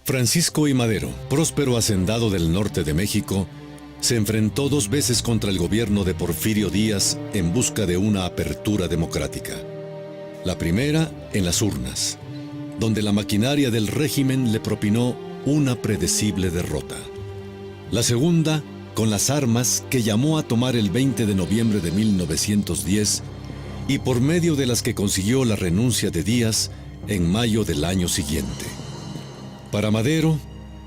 Francisco I. Madero, próspero hacendado del norte de México, se enfrentó 2 veces contra el gobierno de Porfirio Díaz en busca de una apertura democrática. La primera en las urnas, donde la maquinaria del régimen le propinó una predecible derrota. La segunda con las armas que llamó a tomar el 20 de noviembre de 1910 y por medio de las que consiguió la renuncia de Díaz en mayo del año siguiente. Para Madero,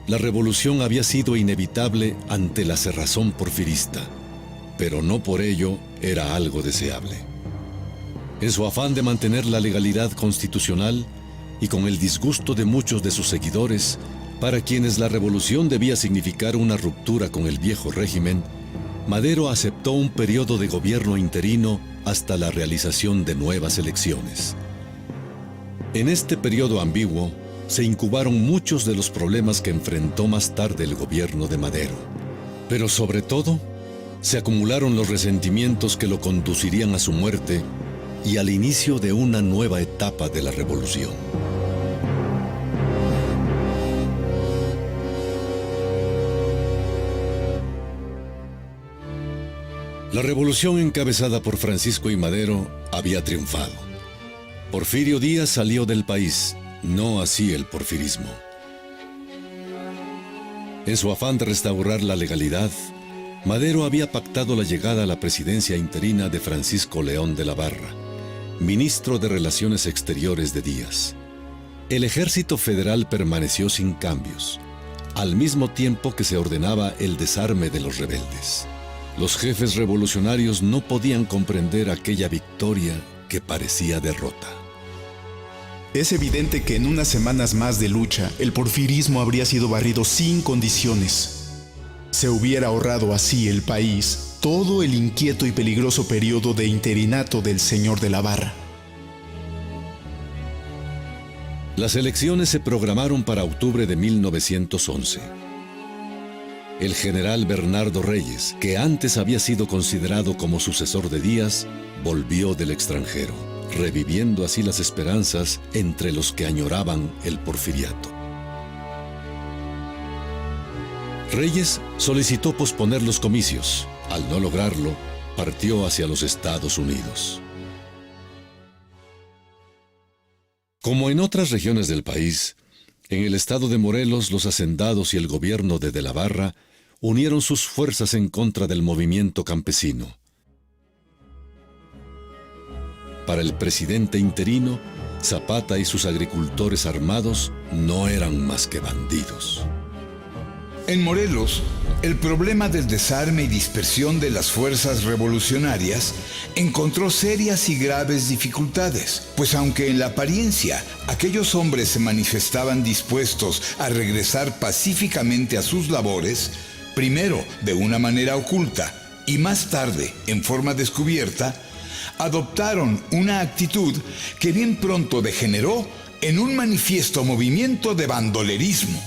la revolución había sido inevitable ante la cerrazón porfirista, pero no por ello era algo deseable. En su afán de mantener la legalidad constitucional y con el disgusto de muchos de sus seguidores, para quienes la revolución debía significar una ruptura con el viejo régimen, Madero aceptó un periodo de gobierno interino hasta la realización de nuevas elecciones. En este periodo ambiguo, se incubaron muchos de los problemas que enfrentó más tarde el gobierno de Madero. Pero sobre todo, se acumularon los resentimientos que lo conducirían a su muerte y al inicio de una nueva etapa de la revolución. La revolución encabezada por Francisco I. Madero había triunfado. Porfirio Díaz salió del país, no así el porfirismo. En su afán de restaurar la legalidad, Madero había pactado la llegada a la presidencia interina de Francisco León de la Barra, ministro de Relaciones Exteriores de Díaz. El ejército federal permaneció sin cambios, al mismo tiempo que se ordenaba el desarme de los rebeldes. Los jefes revolucionarios no podían comprender aquella victoria que parecía derrota. Es evidente que en unas semanas más de lucha, el porfirismo habría sido barrido sin condiciones. Se hubiera ahorrado así el país todo el inquieto y peligroso periodo de interinato del señor de la Barra. Las elecciones se programaron para octubre de 1911. El general Bernardo Reyes, que antes había sido considerado como sucesor de Díaz, volvió del extranjero, reviviendo así las esperanzas entre los que añoraban el porfiriato. Reyes solicitó posponer los comicios. Al no lograrlo, partió hacia los Estados Unidos. Como en otras regiones del país, en el estado de Morelos, los hacendados y el gobierno de la Barra unieron sus fuerzas en contra del movimiento campesino. Para el presidente interino, Zapata y sus agricultores armados no eran más que bandidos. En Morelos, el problema del desarme y dispersión de las fuerzas revolucionarias encontró serias y graves dificultades, pues aunque en la apariencia aquellos hombres se manifestaban dispuestos a regresar pacíficamente a sus labores, primero de una manera oculta y más tarde en forma descubierta, adoptaron una actitud que bien pronto degeneró en un manifiesto movimiento de bandolerismo.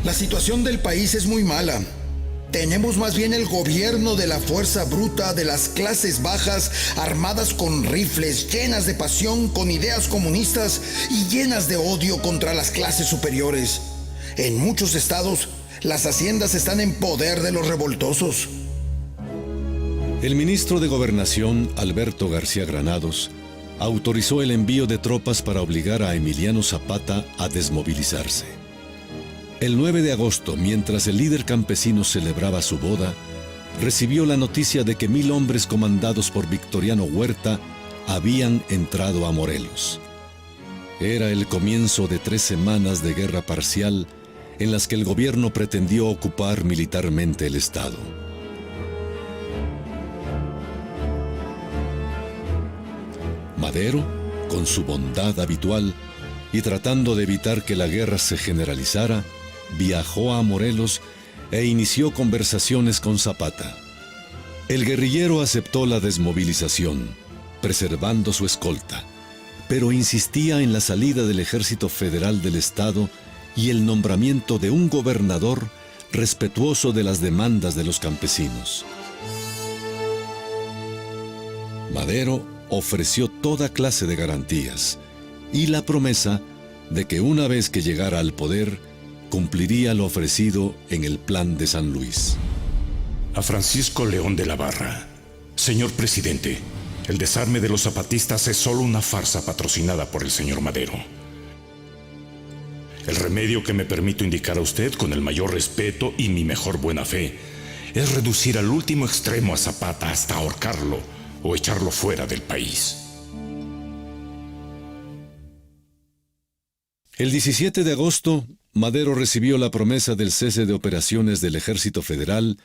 La situación del país es muy mala. Tenemos más bien el gobierno de la fuerza bruta de las clases bajas, armadas con rifles, llenas de pasión, con ideas comunistas y llenas de odio contra las clases superiores. En muchos estados, las haciendas están en poder de los revoltosos. El ministro de Gobernación, Alberto García Granados, autorizó el envío de tropas para obligar a Emiliano Zapata a desmovilizarse. El 9 de agosto, mientras el líder campesino celebraba su boda, recibió la noticia de que 1000 hombres comandados por Victoriano Huerta habían entrado a Morelos. Era el comienzo de 3 semanas de guerra parcial en las que el gobierno pretendió ocupar militarmente el estado. Madero, con su bondad habitual y tratando de evitar que la guerra se generalizara, viajó a Morelos e inició conversaciones con Zapata. El guerrillero aceptó la desmovilización, preservando su escolta, pero insistía en la salida del ejército federal del estado y el nombramiento de un gobernador respetuoso de las demandas de los campesinos. Madero ofreció toda clase de garantías y la promesa de que una vez que llegara al poder, cumpliría lo ofrecido en el Plan de San Luis. A Francisco León de la Barra. Señor presidente, el desarme de los zapatistas es solo una farsa patrocinada por el señor Madero. El remedio que me permito indicar a usted con el mayor respeto y mi mejor buena fe es reducir al último extremo a Zapata hasta ahorcarlo o echarlo fuera del país. El 17 de agosto, Madero recibió la promesa del cese de operaciones del Ejército Federal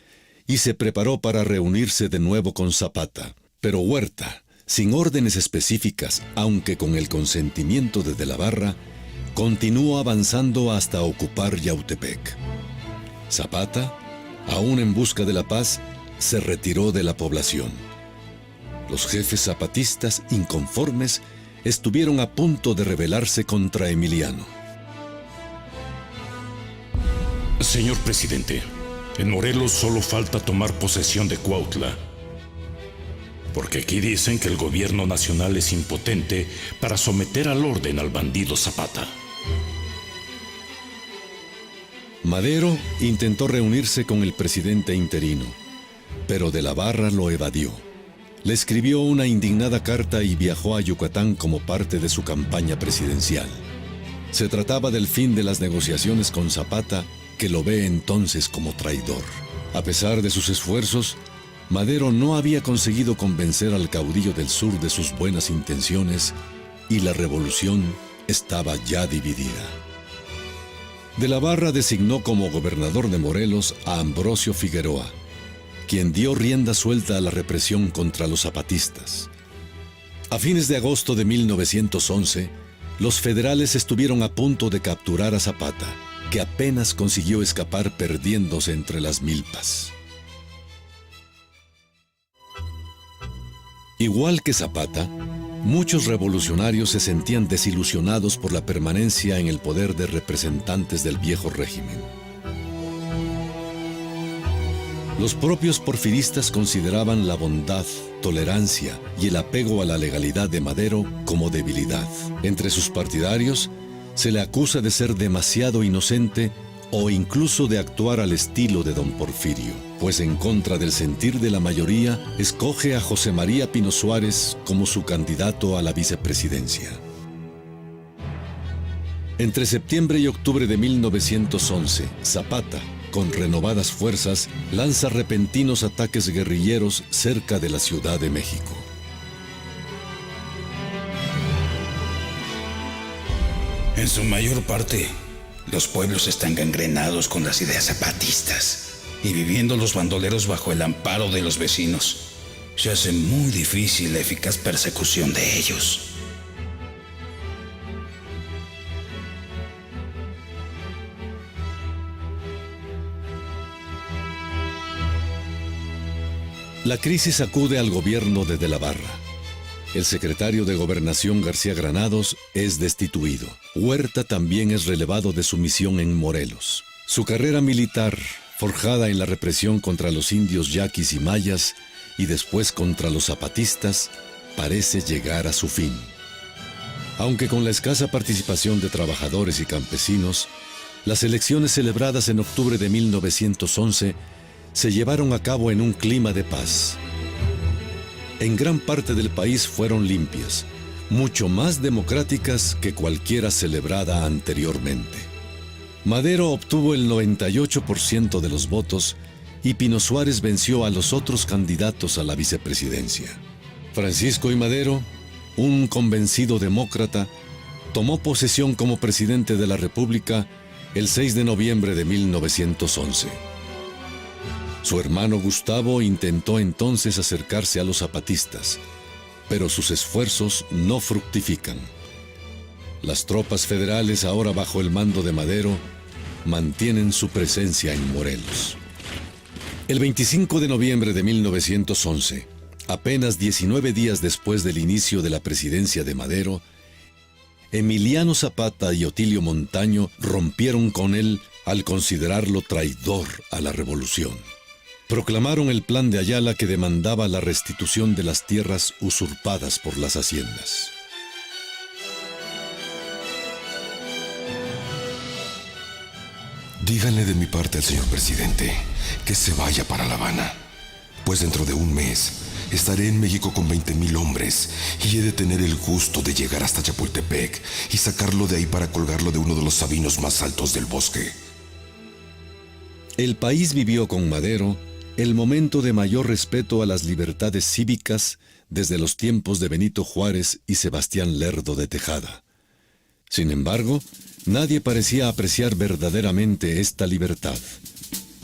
y se preparó para reunirse de nuevo con Zapata. Pero Huerta, sin órdenes específicas, aunque con el consentimiento de la Barra, continuó avanzando hasta ocupar Yautepec. Zapata, aún en busca de la paz, se retiró de la población. Los jefes zapatistas, inconformes, estuvieron a punto de rebelarse contra Emiliano. Señor presidente, en Morelos solo falta tomar posesión de Cuautla, porque aquí dicen que el gobierno nacional es impotente para someter al orden al bandido Zapata. Madero intentó reunirse con el presidente interino, pero de la Barra lo evadió. Le escribió una indignada carta y viajó a Yucatán como parte de su campaña presidencial. Se trataba del fin de las negociaciones con Zapata, que lo ve entonces como traidor. A pesar de sus esfuerzos, Madero no había conseguido convencer al caudillo del sur de sus buenas intenciones y la revolución estaba ya dividida. De la Barra designó como gobernador de Morelos a Ambrosio Figueroa, quien dio rienda suelta a la represión contra los zapatistas. A fines de agosto de 1911, los federales estuvieron a punto de capturar a Zapata, que apenas consiguió escapar perdiéndose entre las milpas. Igual que Zapata, muchos revolucionarios se sentían desilusionados por la permanencia en el poder de representantes del viejo régimen. Los propios porfiristas consideraban la bondad, tolerancia y el apego a la legalidad de Madero como debilidad. Entre sus partidarios, se le acusa de ser demasiado inocente o incluso de actuar al estilo de don Porfirio, pues en contra del sentir de la mayoría, escoge a José María Pino Suárez como su candidato a la vicepresidencia. Entre septiembre y octubre de 1911, Zapata, con renovadas fuerzas, lanza repentinos ataques guerrilleros cerca de la Ciudad de México. En su mayor parte, los pueblos están gangrenados con las ideas zapatistas y viviendo los bandoleros bajo el amparo de los vecinos, se hace muy difícil la eficaz persecución de ellos. La crisis sacude al gobierno de la Barra. El secretario de Gobernación García Granados es destituido. Huerta también es relevado de su misión en Morelos. Su carrera militar, forjada en la represión contra los indios yaquis y mayas y después contra los zapatistas, parece llegar a su fin. Aunque con la escasa participación de trabajadores y campesinos, las elecciones celebradas en octubre de 1911 se llevaron a cabo en un clima de paz. En gran parte del país fueron limpias, mucho más democráticas que cualquiera celebrada anteriormente. Madero obtuvo el 98% de los votos y Pino Suárez venció a los otros candidatos a la vicepresidencia. Francisco I. Madero, un convencido demócrata, tomó posesión como presidente de la República el 6 de noviembre de 1911. Su hermano Gustavo intentó entonces acercarse a los zapatistas, pero sus esfuerzos no fructifican. Las tropas federales, ahora bajo el mando de Madero, mantienen su presencia en Morelos. El 25 de noviembre de 1911, apenas 19 días después del inicio de la presidencia de Madero, Emiliano Zapata y Otilio Montaño rompieron con él al considerarlo traidor a la revolución. Proclamaron el Plan de Ayala, que demandaba la restitución de las tierras usurpadas por las haciendas. Díganle de mi parte al señor presidente que se vaya para La Habana, pues dentro de un mes estaré en México con 20,000 hombres y he de tener el gusto de llegar hasta Chapultepec y sacarlo de ahí para colgarlo de uno de los sabinos más altos del bosque. El país vivió con Madero el momento de mayor respeto a las libertades cívicas desde los tiempos de Benito Juárez y Sebastián Lerdo de Tejada. Sin embargo, nadie parecía apreciar verdaderamente esta libertad.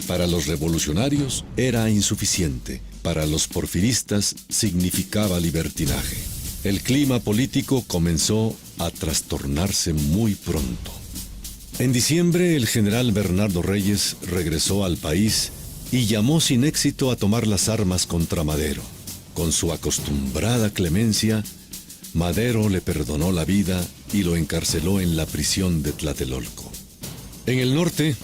Para los revolucionarios era insuficiente, para los porfiristas significaba libertinaje. El clima político comenzó a trastornarse muy pronto. En diciembre, el general Bernardo Reyes regresó al país y llamó sin éxito a tomar las armas contra Madero. Con su acostumbrada clemencia, Madero le perdonó la vida y lo encarceló en la prisión de Tlatelolco. En el norte,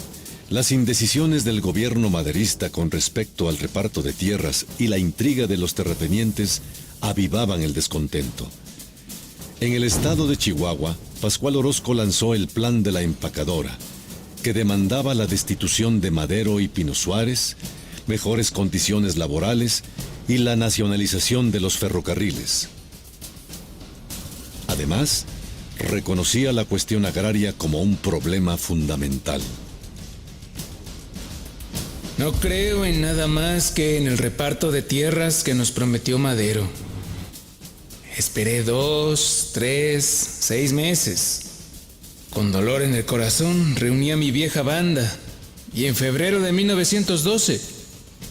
las indecisiones del gobierno maderista con respecto al reparto de tierras y la intriga de los terratenientes avivaban el descontento. En el estado de Chihuahua, Pascual Orozco lanzó el Plan de la Empacadora, que demandaba la destitución de Madero y Pino Suárez, mejores condiciones laborales y la nacionalización de los ferrocarriles. Además, reconocía la cuestión agraria como un problema fundamental. No creo en nada más que en el reparto de tierras que nos prometió Madero. Esperé 2, 3, 6 meses. Con dolor en el corazón reuní a mi vieja banda y en febrero de 1912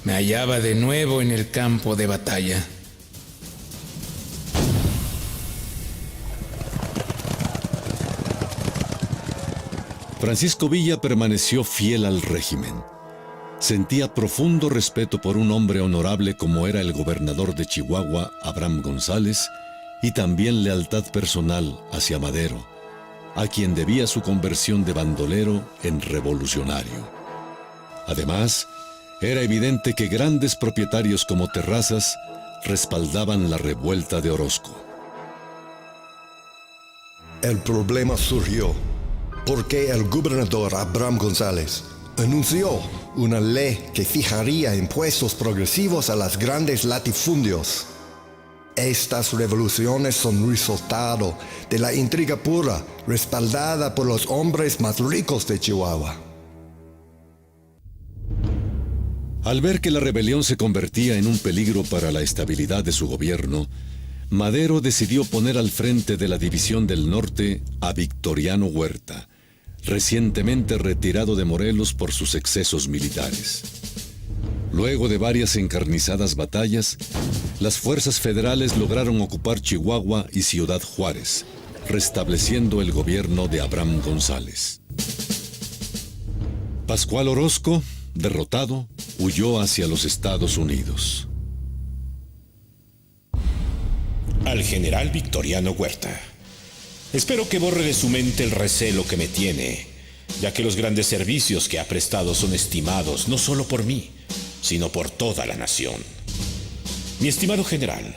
me hallaba de nuevo en el campo de batalla. Francisco Villa permaneció fiel al régimen. Sentía profundo respeto por un hombre honorable como era el gobernador de Chihuahua, Abraham González, y también lealtad personal hacia Madero, a quien debía su conversión de bandolero en revolucionario. Además, era evidente que grandes propietarios como Terrazas respaldaban la revuelta de Orozco. El problema surgió porque el gobernador Abraham González anunció una ley que fijaría impuestos progresivos a los grandes latifundios. Estas revoluciones son resultado de la intriga pura, respaldada por los hombres más ricos de Chihuahua. Al ver que la rebelión se convertía en un peligro para la estabilidad de su gobierno, Madero decidió poner al frente de la División del Norte a Victoriano Huerta, recientemente retirado de Morelos por sus excesos militares. Luego de varias encarnizadas batallas, las fuerzas federales lograron ocupar Chihuahua y Ciudad Juárez, restableciendo el gobierno de Abraham González. Pascual Orozco, derrotado, huyó hacia los Estados Unidos. Al general Victoriano Huerta. Espero que borre de su mente el recelo que me tiene, ya que los grandes servicios que ha prestado son estimados no solo por mí, sino por toda la nación. Mi estimado general,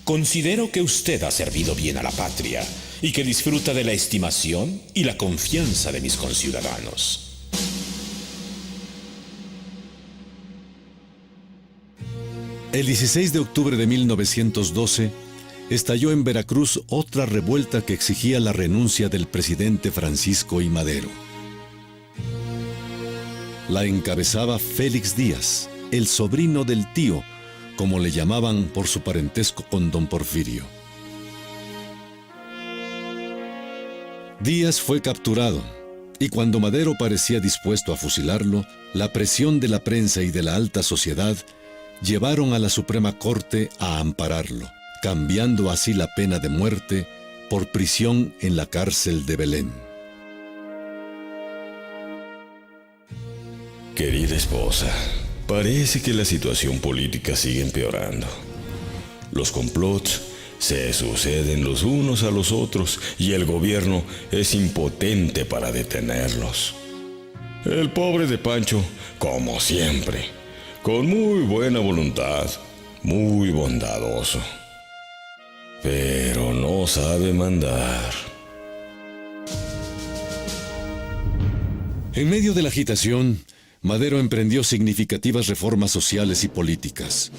considero que usted ha servido bien a la patria y que disfruta de la estimación y la confianza de mis conciudadanos. El 16 de octubre de 1912, estalló en Veracruz otra revuelta que exigía la renuncia del presidente Francisco I. Madero. La encabezaba Félix Díaz, el sobrino del tío, como le llamaban por su parentesco con don Porfirio. Díaz fue capturado, y cuando Madero parecía dispuesto a fusilarlo, la presión de la prensa y de la alta sociedad llevaron a la Suprema Corte a ampararlo, cambiando así la pena de muerte por prisión en la cárcel de Belén. Querida esposa, parece que la situación política sigue empeorando. Los complots se suceden los unos a los otros y el gobierno es impotente para detenerlos. El pobre de Pancho, como siempre, con muy buena voluntad, muy bondadoso, pero no sabe mandar. En medio de la agitación, Madero emprendió significativas reformas sociales y políticas.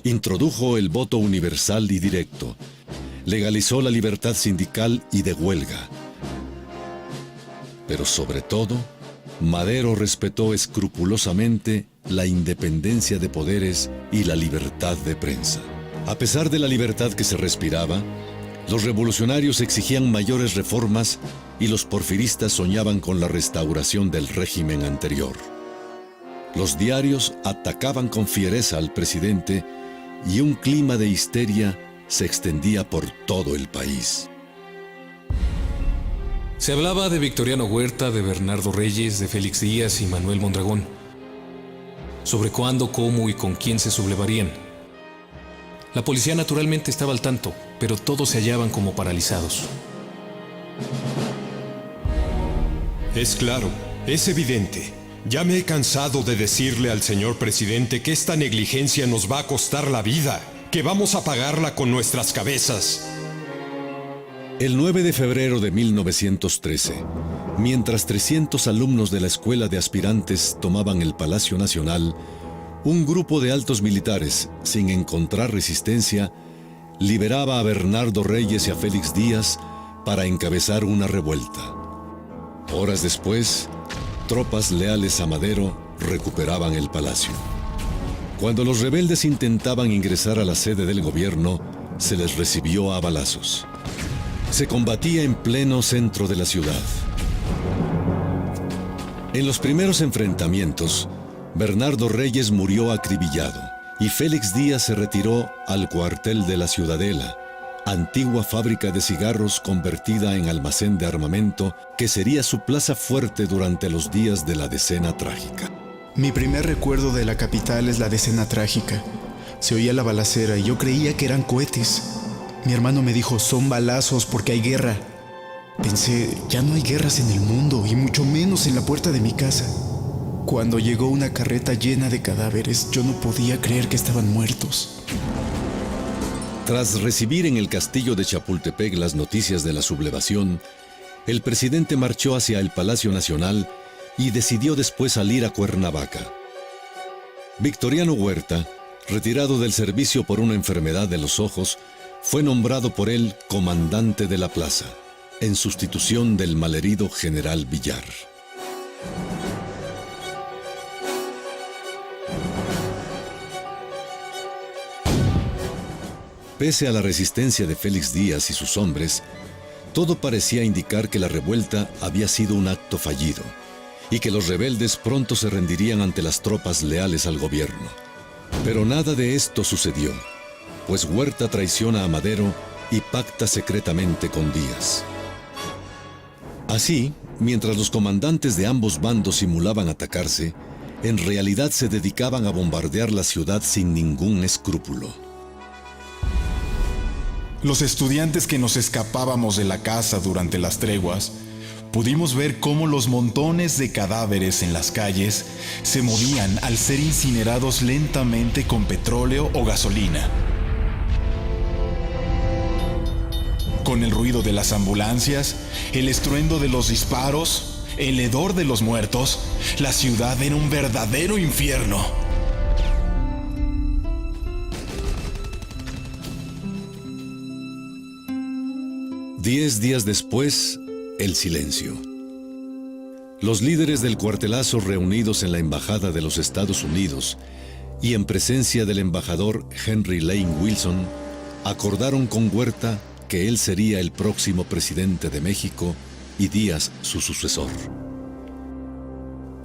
Introdujo el voto universal y directo, legalizó la libertad sindical y de huelga. Pero sobre todo, Madero respetó escrupulosamente la independencia de poderes y la libertad de prensa. A pesar de la libertad que se respiraba, los revolucionarios exigían mayores reformas y los porfiristas soñaban con la restauración del régimen anterior. Los diarios atacaban con fiereza al presidente y un clima de histeria se extendía por todo el país. Se hablaba de Victoriano Huerta, de Bernardo Reyes, de Félix Díaz y Manuel Mondragón, sobre cuándo, cómo y con quién se sublevarían. La policía naturalmente estaba al tanto, pero todos se hallaban como paralizados. Es claro, es evidente. Ya me he cansado de decirle al señor presidente que esta negligencia nos va a costar la vida, que vamos a pagarla con nuestras cabezas. El 9 de febrero de 1913, mientras 300 alumnos de la Escuela de Aspirantes tomaban el Palacio Nacional, un grupo de altos militares, sin encontrar resistencia, liberaba a Bernardo Reyes y a Félix Díaz para encabezar una revuelta. Horas después, tropas leales a Madero recuperaban el palacio. Cuando los rebeldes intentaban ingresar a la sede del gobierno, se les recibió a balazos. Se combatía en pleno centro de la ciudad. En los primeros enfrentamientos, Bernardo Reyes murió acribillado y Félix Díaz se retiró al cuartel de la Ciudadela, antigua fábrica de cigarros convertida en almacén de armamento que sería su plaza fuerte durante los días de la Decena Trágica. Mi primer recuerdo de la capital es la Decena Trágica. Se oía la balacera y yo creía que eran cohetes. Mi hermano me dijo, son balazos porque hay guerra. Pensé, ya no hay guerras en el mundo y mucho menos en la puerta de mi casa. Cuando llegó una carreta llena de cadáveres, yo no podía creer que estaban muertos. Tras recibir en el castillo de Chapultepec las noticias de la sublevación, el presidente marchó hacia el Palacio Nacional y decidió después salir a Cuernavaca. Victoriano Huerta, retirado del servicio por una enfermedad de los ojos, fue nombrado por él comandante de la plaza, en sustitución del malherido general Villar. Pese a la resistencia de Félix Díaz y sus hombres, todo parecía indicar que la revuelta había sido un acto fallido y que los rebeldes pronto se rendirían ante las tropas leales al gobierno. Pero nada de esto sucedió, pues Huerta traiciona a Madero y pacta secretamente con Díaz. Así, mientras los comandantes de ambos bandos simulaban atacarse, en realidad se dedicaban a bombardear la ciudad sin ningún escrúpulo. Los estudiantes que nos escapábamos de la casa durante las treguas, pudimos ver cómo los montones de cadáveres en las calles se movían al ser incinerados lentamente con petróleo o gasolina. Con el ruido de las ambulancias, el estruendo de los disparos, el hedor de los muertos, la ciudad era un verdadero infierno. 10 días después, el silencio. Los líderes del cuartelazo reunidos en la Embajada de los Estados Unidos y en presencia del embajador Henry Lane Wilson, acordaron con Huerta que él sería el próximo presidente de México y Díaz su sucesor.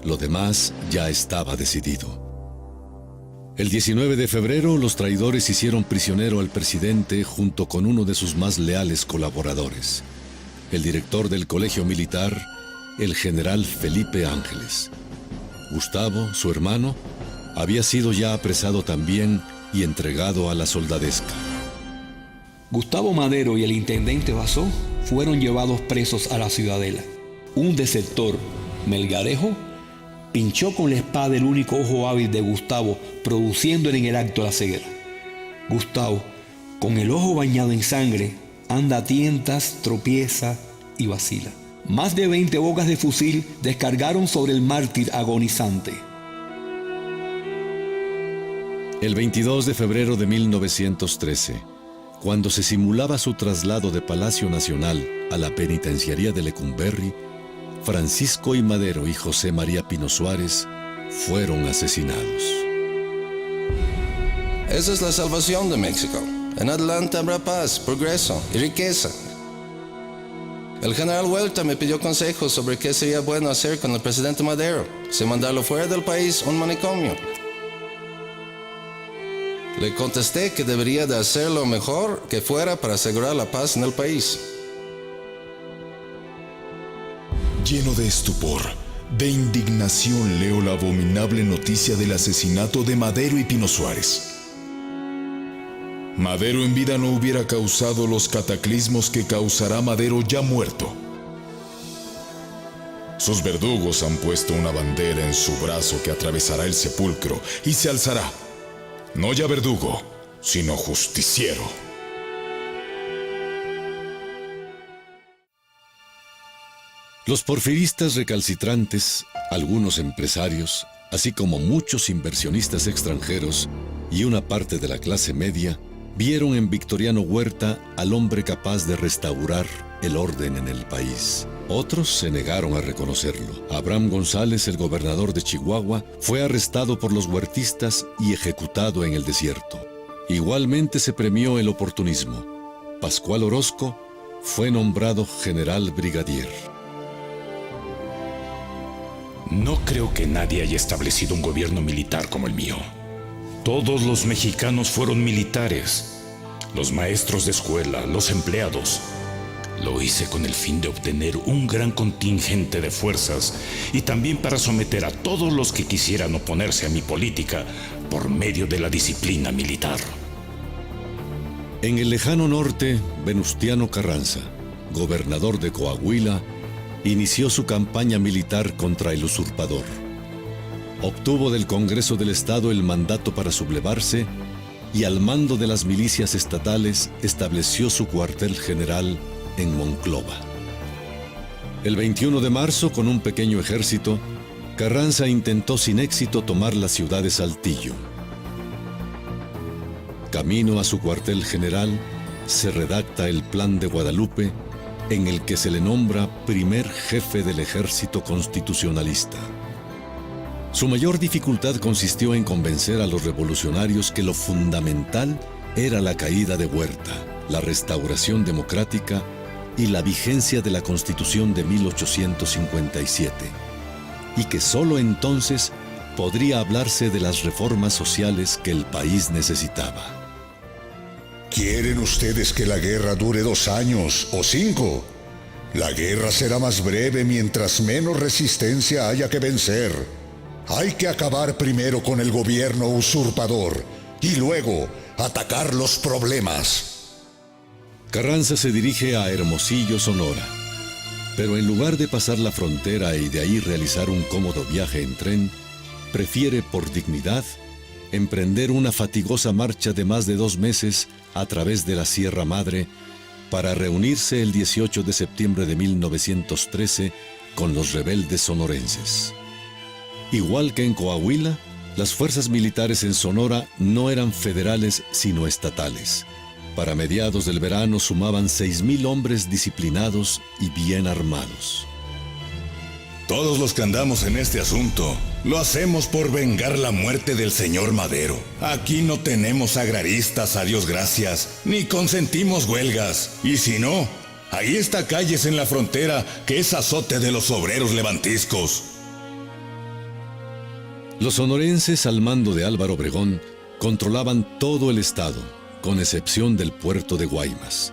Lo demás ya estaba decidido. El 19 de febrero, los traidores hicieron prisionero al presidente junto con uno de sus más leales colaboradores, el director del Colegio Militar, el general Felipe Ángeles. Gustavo, su hermano, había sido ya apresado también y entregado a la soldadesca. Gustavo Madero y el intendente Basó fueron llevados presos a la Ciudadela. Un desertor, Melgarejo, pinchó con la espada el único ojo hábil de Gustavo, produciéndole en el acto la ceguera. Gustavo, con el ojo bañado en sangre, anda a tientas, tropieza y vacila. Más de 20 bocas de fusil descargaron sobre el mártir agonizante. El 22 de febrero de 1913, cuando se simulaba su traslado de Palacio Nacional a la penitenciaría de Lecumberri, Francisco I. Madero y José María Pino Suárez fueron asesinados. Esa es la salvación de México. En adelante habrá paz, progreso y riqueza. El general Huerta me pidió consejos sobre qué sería bueno hacer con el presidente Madero, si mandarlo fuera del país a un manicomio. Le contesté que debería de hacer lo mejor que fuera para asegurar la paz en el país. Lleno de estupor, de indignación, leo la abominable noticia del asesinato de Madero y Pino Suárez. Madero en vida no hubiera causado los cataclismos que causará Madero ya muerto. Sus verdugos han puesto una bandera en su brazo que atravesará el sepulcro y se alzará. No ya verdugo, sino justiciero. Los porfiristas recalcitrantes, algunos empresarios, así como muchos inversionistas extranjeros y una parte de la clase media, vieron en Victoriano Huerta al hombre capaz de restaurar el orden en el país. Otros se negaron a reconocerlo. Abraham González, el gobernador de Chihuahua, fue arrestado por los huertistas y ejecutado en el desierto. Igualmente se premió el oportunismo. Pascual Orozco fue nombrado general brigadier. No creo que nadie haya establecido un gobierno militar como el mío. Todos los mexicanos fueron militares. Los maestros de escuela, los empleados. Lo hice con el fin de obtener un gran contingente de fuerzas y también para someter a todos los que quisieran oponerse a mi política por medio de la disciplina militar. En el lejano norte, Venustiano Carranza, gobernador de Coahuila, inició su campaña militar contra el usurpador. Obtuvo del Congreso del Estado el mandato para sublevarse y al mando de las milicias estatales estableció su cuartel general en Monclova. El 21 de marzo, con un pequeño ejército, Carranza intentó sin éxito tomar la ciudad de Saltillo. Camino a su cuartel general, se redacta el Plan de Guadalupe, en el que se le nombra primer jefe del ejército constitucionalista. Su mayor dificultad consistió en convencer a los revolucionarios que lo fundamental era la caída de Huerta, la restauración democrática y la vigencia de la Constitución de 1857, y que sólo entonces podría hablarse de las reformas sociales que el país necesitaba. ¿Quieren ustedes que la guerra dure 2 años o 5? La guerra será más breve mientras menos resistencia haya que vencer. Hay que acabar primero con el gobierno usurpador y luego atacar los problemas. Carranza se dirige a Hermosillo, Sonora, pero en lugar de pasar la frontera y de ahí realizar un cómodo viaje en tren, prefiere, por dignidad, emprender una fatigosa marcha de más de 2 meses a través de la Sierra Madre para reunirse el 18 de septiembre de 1913 con los rebeldes sonorenses. Igual que en Coahuila, las fuerzas militares en Sonora no eran federales sino estatales. Para mediados del verano sumaban 6,000 hombres disciplinados y bien armados. Todos los que andamos en este asunto lo hacemos por vengar la muerte del señor Madero. Aquí no tenemos agraristas, a Dios gracias, ni consentimos huelgas. Y si no, ahí está Calles en la frontera, que es azote de los obreros levantiscos. Los sonorenses, al mando de Álvaro Obregón, controlaban todo el estado, con excepción del puerto de Guaymas.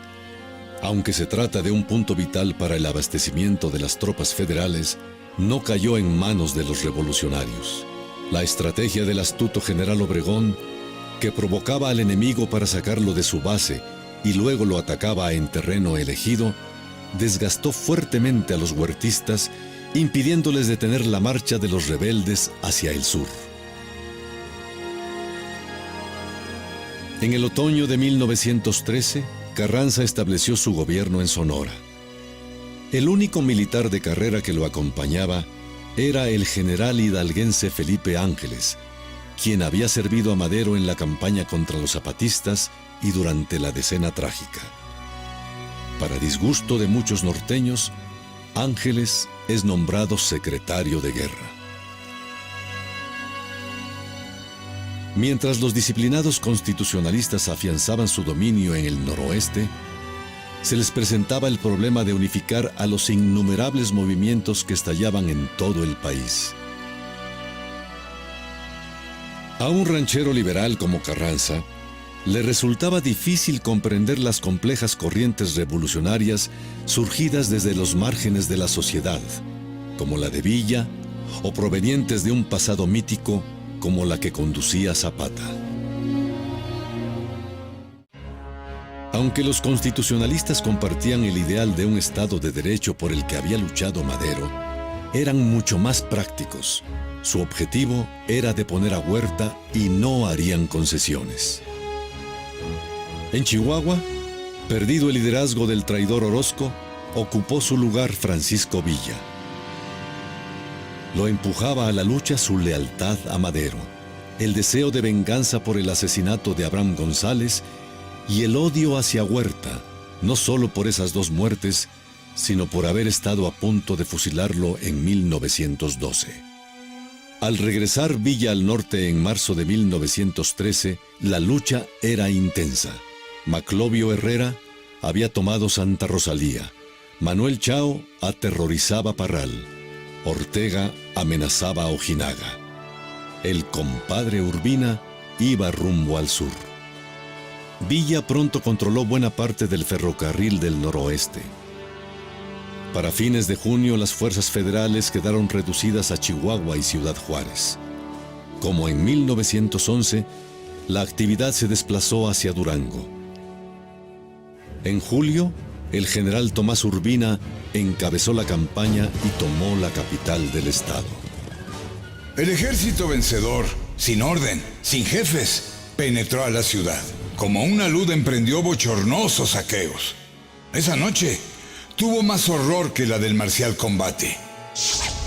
Aunque se trata de un punto vital para el abastecimiento de las tropas federales, no cayó en manos de los revolucionarios. La estrategia del astuto general Obregón, que provocaba al enemigo para sacarlo de su base y luego lo atacaba en terreno elegido, desgastó fuertemente a los huertistas, impidiéndoles detener la marcha de los rebeldes hacia el sur. En el otoño de 1913, Carranza estableció su gobierno en Sonora. El único militar de carrera que lo acompañaba era el general hidalguense Felipe Ángeles, quien había servido a Madero en la campaña contra los zapatistas y durante la Decena Trágica. Para disgusto de muchos norteños, Ángeles es nombrado secretario de guerra. Mientras los disciplinados constitucionalistas afianzaban su dominio en el noroeste, se les presentaba el problema de unificar a los innumerables movimientos que estallaban en todo el país. A un ranchero liberal como Carranza, le resultaba difícil comprender las complejas corrientes revolucionarias surgidas desde los márgenes de la sociedad, como la de Villa, o provenientes de un pasado mítico como la que conducía Zapata. Aunque los constitucionalistas compartían el ideal de un Estado de Derecho por el que había luchado Madero, eran mucho más prácticos. Su objetivo era deponer a Huerta y no harían concesiones. En Chihuahua, perdido el liderazgo del traidor Orozco, ocupó su lugar Francisco Villa. Lo empujaba a la lucha su lealtad a Madero, el deseo de venganza por el asesinato de Abraham González y el odio hacia Huerta, no solo por esas dos muertes, sino por haber estado a punto de fusilarlo en 1912. Al regresar Villa al norte en marzo de 1913, la lucha era intensa. Maclovio Herrera había tomado Santa Rosalía, Manuel Chao aterrorizaba Parral, Ortega amenazaba a Ojinaga. El compadre Urbina iba rumbo al sur. Villa pronto controló buena parte del ferrocarril del noroeste. Para fines de junio, las fuerzas federales quedaron reducidas a Chihuahua y Ciudad Juárez. Como en 1911, la actividad se desplazó hacia Durango. En julio, el general Tomás Urbina encabezó la campaña y tomó la capital del estado. El ejército vencedor, sin orden, sin jefes, penetró a la ciudad. Como una luz emprendió bochornosos saqueos. Esa noche tuvo más horror que la del marcial combate,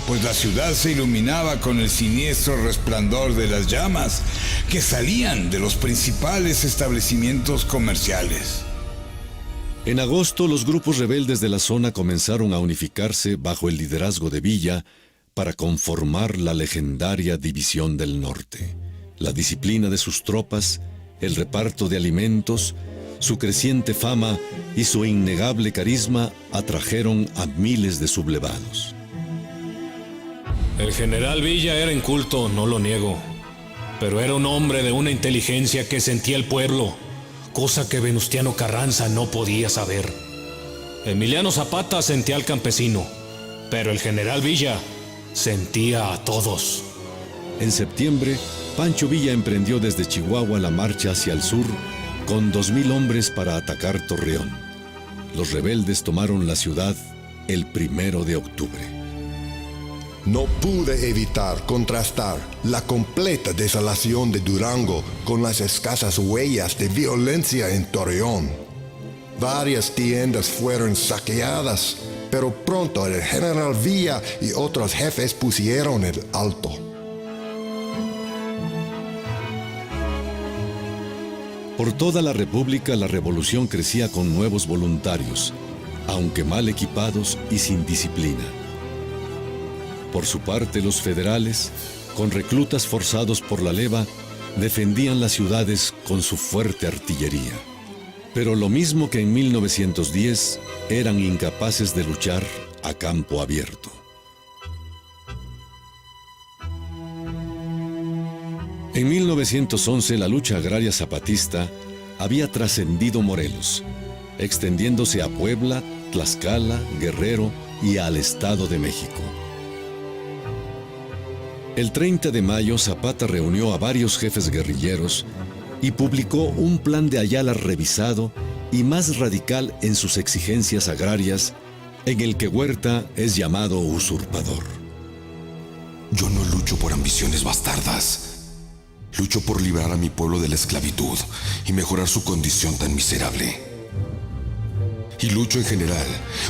pues la ciudad se iluminaba con el siniestro resplandor de las llamas que salían de los principales establecimientos comerciales. En agosto, los grupos rebeldes de la zona comenzaron a unificarse bajo el liderazgo de Villa para conformar la legendaria División del Norte. La disciplina de sus tropas, el reparto de alimentos, su creciente fama y su innegable carisma atrajeron a miles de sublevados. El general Villa era inculto, no lo niego, pero era un hombre de una inteligencia que sentía el pueblo, cosa que Venustiano Carranza no podía saber. Emiliano Zapata sentía al campesino, pero el general Villa sentía a todos. En septiembre, Pancho Villa emprendió desde Chihuahua la marcha hacia el sur con 2,000 hombres para atacar Torreón. Los rebeldes tomaron la ciudad el 1 de octubre. No pude evitar contrastar la completa desolación de Durango con las escasas huellas de violencia en Torreón. Varias tiendas fueron saqueadas, pero pronto el general Villa y otros jefes pusieron el alto. Por toda la República, la revolución crecía con nuevos voluntarios, aunque mal equipados y sin disciplina. Por su parte, los federales, con reclutas forzados por la leva, defendían las ciudades con su fuerte artillería. Pero lo mismo que en 1910, eran incapaces de luchar a campo abierto. En 1911, la lucha agraria zapatista había trascendido Morelos, extendiéndose a Puebla, Tlaxcala, Guerrero y al Estado de México. El 30 de mayo, Zapata reunió a varios jefes guerrilleros y publicó un plan de Ayala revisado y más radical en sus exigencias agrarias, en el que Huerta es llamado usurpador. Yo no lucho por ambiciones bastardas. Lucho por librar a mi pueblo de la esclavitud y mejorar su condición tan miserable. y lucho en general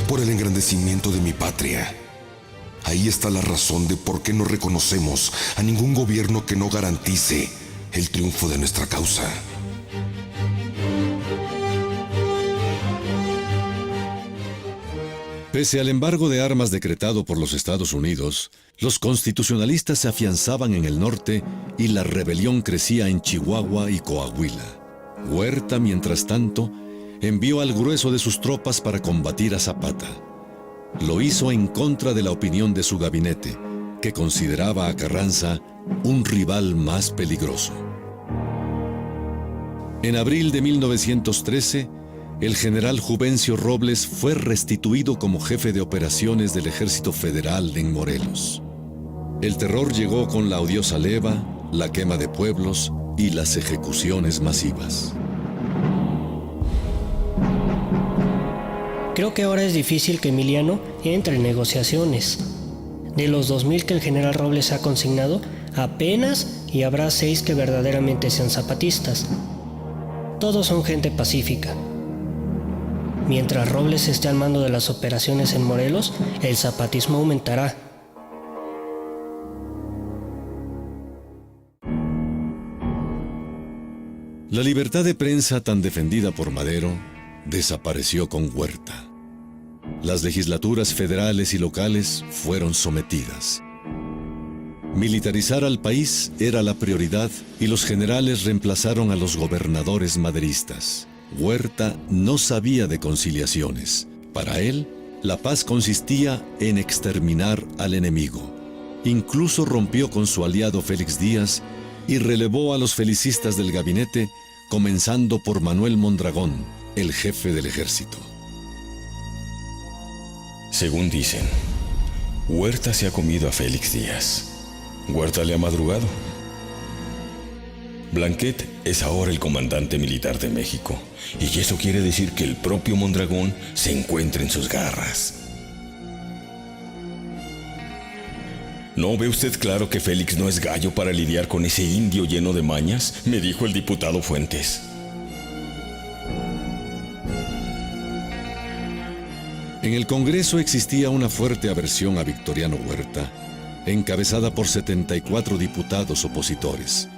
por el engrandecimiento de mi patria. Ahí está la razón de por qué no reconocemos a ningún gobierno que no garantice el triunfo de nuestra causa. Pese al embargo de armas decretado por los Estados Unidos, los constitucionalistas se afianzaban en el norte y la rebelión crecía en Chihuahua y Coahuila. Huerta, mientras tanto, envió al grueso de sus tropas para combatir a Zapata. Lo hizo en contra de la opinión de su gabinete, que consideraba a Carranza un rival más peligroso. En abril de 1913, el general Juvencio Robles fue restituido como jefe de operaciones del Ejército Federal en Morelos. El terror llegó con la odiosa leva, la quema de pueblos y las ejecuciones masivas. Creo que ahora es difícil que Emiliano entre en negociaciones. De los 2,000 que el general Robles ha consignado, apenas y habrá 6 que verdaderamente sean zapatistas. Todos son gente pacífica. Mientras Robles esté al mando de las operaciones en Morelos, el zapatismo aumentará. La libertad de prensa tan defendida por Madero desapareció con Huerta. Las legislaturas federales y locales fueron sometidas. Militarizar al país era la prioridad y los generales reemplazaron a los gobernadores maderistas. Huerta no sabía de conciliaciones. Para él, la paz consistía en exterminar al enemigo. Incluso rompió con su aliado Félix Díaz y relevó a los felicistas del gabinete, comenzando por Manuel Mondragón, el jefe del ejército. Según dicen, Huerta se ha comido a Félix Díaz. Huerta le ha madrugado. Blanquet es ahora el comandante militar de México, y eso quiere decir que el propio Mondragón se encuentra en sus garras. ¿No ve usted claro que Félix no es gallo para lidiar con ese indio lleno de mañas?, me dijo el diputado Fuentes. En el Congreso existía una fuerte aversión a Victoriano Huerta, encabezada por 74 diputados opositores.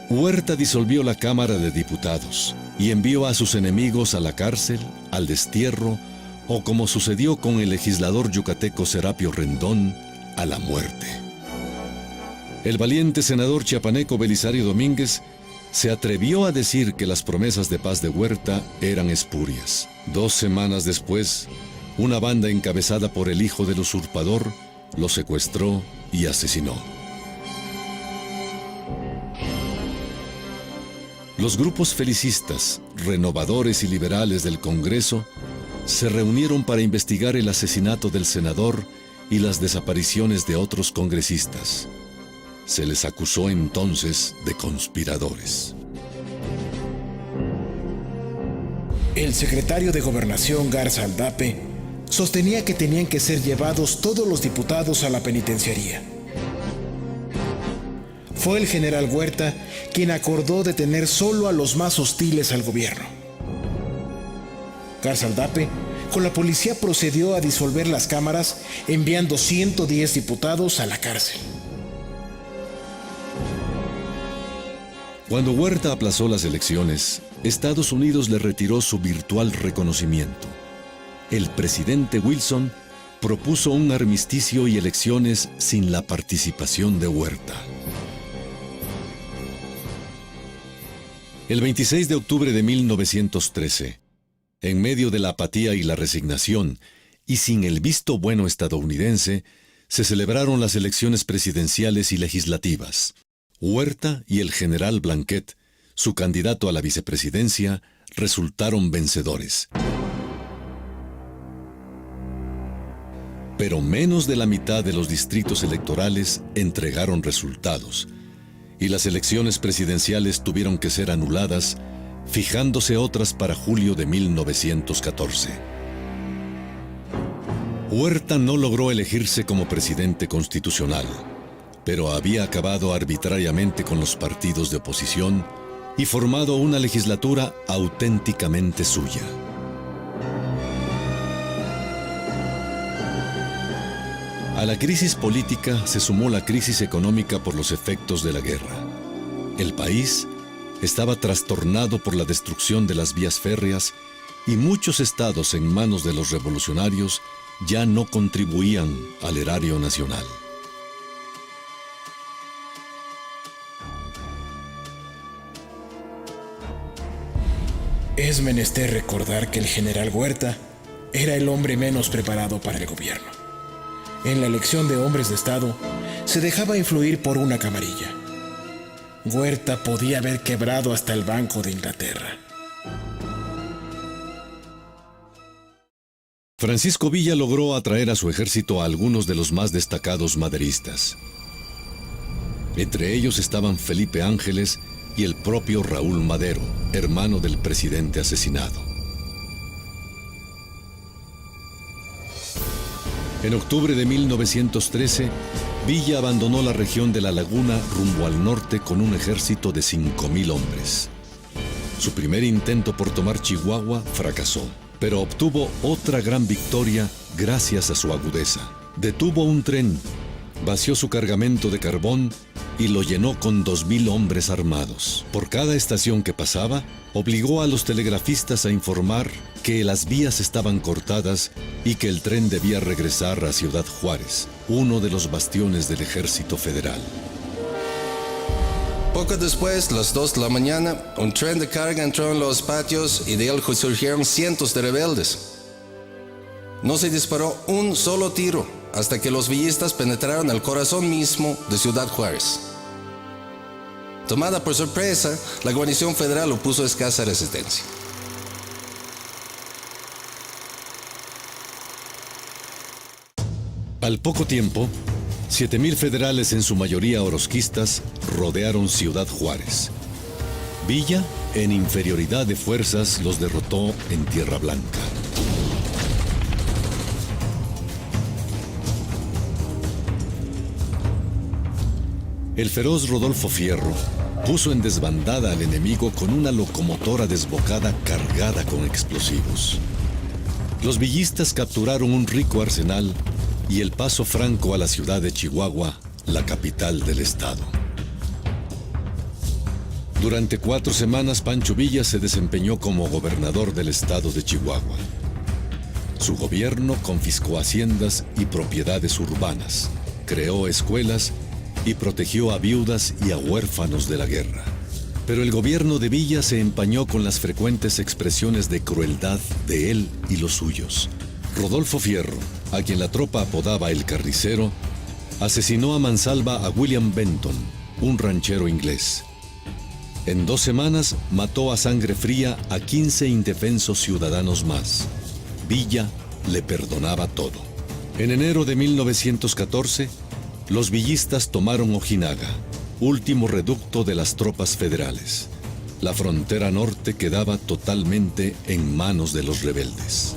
Huerta disolvió la Cámara de Diputados y envió a sus enemigos a la cárcel, al destierro o, como sucedió con el legislador yucateco Serapio Rendón, a la muerte. El valiente senador chiapaneco Belisario Domínguez se atrevió a decir que las promesas de paz de Huerta eran espurias. 2 semanas después, una banda encabezada por el hijo del usurpador lo secuestró y asesinó. Los grupos felicistas, renovadores y liberales del Congreso se reunieron para investigar el asesinato del senador y las desapariciones de otros congresistas. Se les acusó entonces de conspiradores. El secretario de Gobernación, Garza Aldape, sostenía que tenían que ser llevados todos los diputados a la penitenciaría. Fue el general Huerta quien acordó detener solo a los más hostiles al gobierno. Garza Aldape, con la policía, procedió a disolver las cámaras, enviando 110 diputados a la cárcel. Cuando Huerta aplazó las elecciones, Estados Unidos le retiró su virtual reconocimiento. El presidente Wilson propuso un armisticio y elecciones sin la participación de Huerta. El 26 de octubre de 1913, en medio de la apatía y la resignación, y sin el visto bueno estadounidense, se celebraron las elecciones presidenciales y legislativas. Huerta y el general Blanquet, su candidato a la vicepresidencia, resultaron vencedores. Pero menos de la mitad de los distritos electorales entregaron resultados, y las elecciones presidenciales tuvieron que ser anuladas, fijándose otras para julio de 1914. Huerta no logró elegirse como presidente constitucional, pero había acabado arbitrariamente con los partidos de oposición y formado una legislatura auténticamente suya. A la crisis política se sumó la crisis económica por los efectos de la guerra. El país estaba trastornado por la destrucción de las vías férreas y muchos estados en manos de los revolucionarios ya no contribuían al erario nacional. Es menester recordar que el general Huerta era el hombre menos preparado para el gobierno. En la elección de hombres de Estado, se dejaba influir por una camarilla. Huerta podía haber quebrado hasta el Banco de Inglaterra. Francisco Villa logró atraer a su ejército a algunos de los más destacados maderistas. Entre ellos estaban Felipe Ángeles y el propio Raúl Madero, hermano del presidente asesinado. En octubre de 1913, Villa abandonó la región de La Laguna rumbo al norte con un ejército de 5,000 hombres. Su primer intento por tomar Chihuahua fracasó, pero obtuvo otra gran victoria gracias a su agudeza. Detuvo un tren, vació su cargamento de carbón y lo llenó con 2,000 hombres armados. Por cada estación que pasaba, obligó a los telegrafistas a informar que las vías estaban cortadas y que el tren debía regresar a Ciudad Juárez, uno de los bastiones del Ejército Federal. Poco después, las 2 de la mañana, un tren de carga entró en los patios y de él surgieron cientos de rebeldes. No se disparó un solo tiro hasta que los villistas penetraron el corazón mismo de Ciudad Juárez. Tomada por sorpresa, la guarnición federal opuso escasa resistencia. Al poco tiempo, 7,000 federales, en su mayoría orozquistas, rodearon Ciudad Juárez. Villa, en inferioridad de fuerzas, los derrotó en Tierra Blanca. El feroz Rodolfo Fierro puso en desbandada al enemigo con una locomotora desbocada cargada con explosivos. Los villistas capturaron un rico arsenal y el paso franco a la ciudad de Chihuahua, la capital del estado. Durante 4 semanas, Pancho Villa se desempeñó como gobernador del estado de Chihuahua. Su gobierno confiscó haciendas y propiedades urbanas, creó escuelas y protegió a viudas y a huérfanos de la guerra. Pero el gobierno de Villa se empañó con las frecuentes expresiones de crueldad de él y los suyos. Rodolfo Fierro, a quien la tropa apodaba el Carnicero, asesinó a mansalva a William Benton, un ranchero inglés. En 2 semanas mató a sangre fría a 15 indefensos ciudadanos más. Villa le perdonaba todo. En enero de 1914, los villistas tomaron Ojinaga, último reducto de las tropas federales. La frontera norte quedaba totalmente en manos de los rebeldes.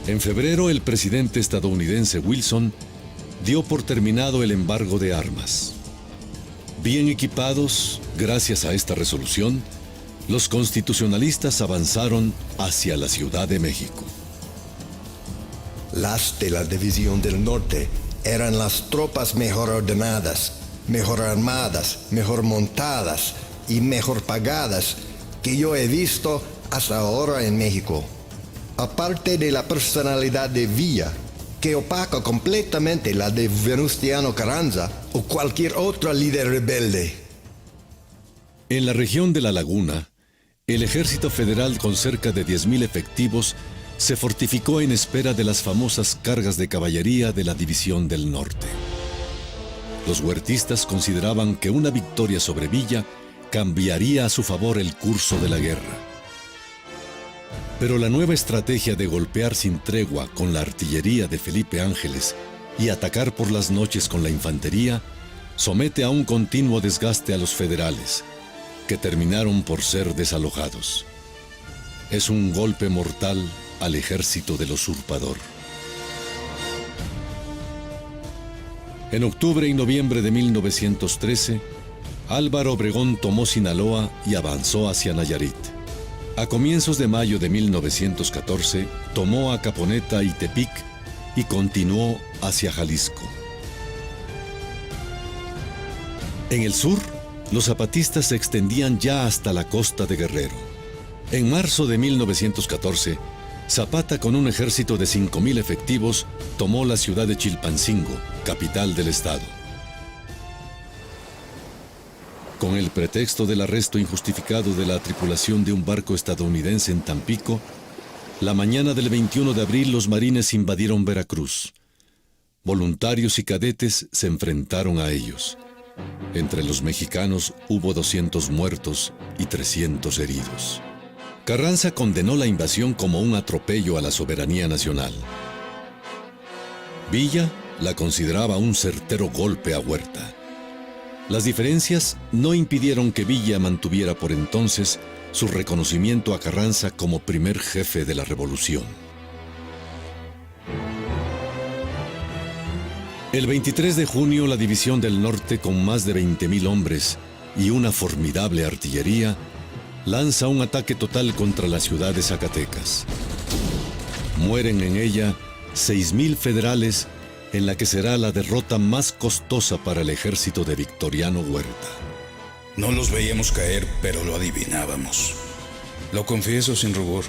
En febrero, el presidente estadounidense Wilson dio por terminado el embargo de armas. Bien equipados, gracias a esta resolución, los constitucionalistas avanzaron hacia la Ciudad de México. Las de la División del Norte eran las tropas mejor ordenadas, mejor armadas, mejor montadas y mejor pagadas que yo he visto hasta ahora en México. Aparte de la personalidad de Villa, que opaca completamente la de Venustiano Carranza o cualquier otro líder rebelde. En la región de La Laguna, el ejército federal con cerca de 10,000 efectivos se fortificó en espera de las famosas cargas de caballería de la División del Norte. Los huertistas consideraban que una victoria sobre Villa cambiaría a su favor el curso de la guerra. Pero la nueva estrategia de golpear sin tregua con la artillería de Felipe Ángeles y atacar por las noches con la infantería somete a un continuo desgaste a los federales, que terminaron por ser desalojados. Es un golpe mortal al ejército del usurpador. En octubre y noviembre de 1913, Álvaro Obregón tomó Sinaloa y avanzó hacia Nayarit. A comienzos de mayo de 1914, tomó Acaponeta y Tepic y continuó hacia Jalisco. En el sur, los zapatistas se extendían ya hasta la costa de Guerrero. En marzo de 1914, Zapata, con un ejército de 5,000 efectivos, tomó la ciudad de Chilpancingo, capital del estado. Con el pretexto del arresto injustificado de la tripulación de un barco estadounidense en Tampico, la mañana del 21 de abril los marines invadieron Veracruz. Voluntarios y cadetes se enfrentaron a ellos. Entre los mexicanos hubo 200 muertos y 300 heridos. Carranza condenó la invasión como un atropello a la soberanía nacional. Villa la consideraba un certero golpe a Huerta. Las diferencias no impidieron que Villa mantuviera por entonces su reconocimiento a Carranza como primer jefe de la revolución. El 23 de junio, la División del Norte, con más de 20,000 hombres y una formidable artillería, lanza un ataque total contra la ciudad de Zacatecas. Mueren en ella 6,000 federales, en la que será la derrota más costosa para el ejército de Victoriano Huerta. No los veíamos caer, pero lo adivinábamos. Lo confieso sin rubor.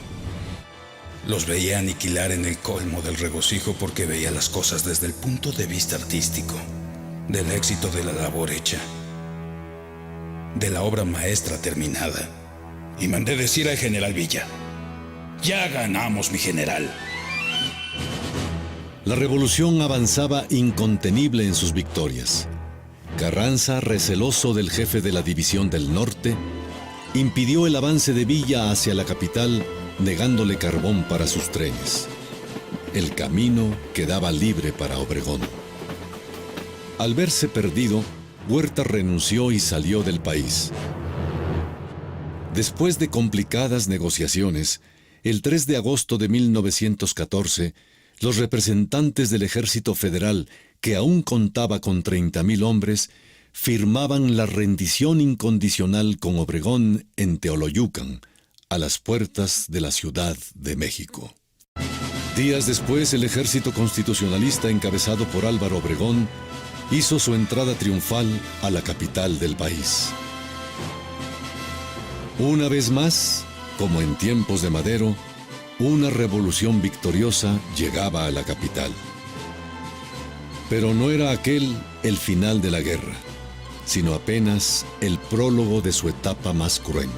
Los veía aniquilar en el colmo del regocijo porque veía las cosas desde el punto de vista artístico, del éxito de la labor hecha, de la obra maestra terminada. Y mandé decir al general Villa: «Ya ganamos, mi general». La revolución avanzaba incontenible en sus victorias. Carranza, receloso del jefe de la División del Norte, impidió el avance de Villa hacia la capital, negándole carbón para sus trenes. El camino quedaba libre para Obregón. Al verse perdido, Huerta renunció y salió del país. Después de complicadas negociaciones, el 3 de agosto de 1914, los representantes del Ejército Federal, que aún contaba con 30,000 hombres, firmaban la rendición incondicional con Obregón en Teoloyucan, a las puertas de la Ciudad de México. Días después, el ejército constitucionalista encabezado por Álvaro Obregón hizo su entrada triunfal a la capital del país. Una vez más, como en tiempos de Madero, una revolución victoriosa llegaba a la capital. Pero no era aquel el final de la guerra, sino apenas el prólogo de su etapa más cruenta.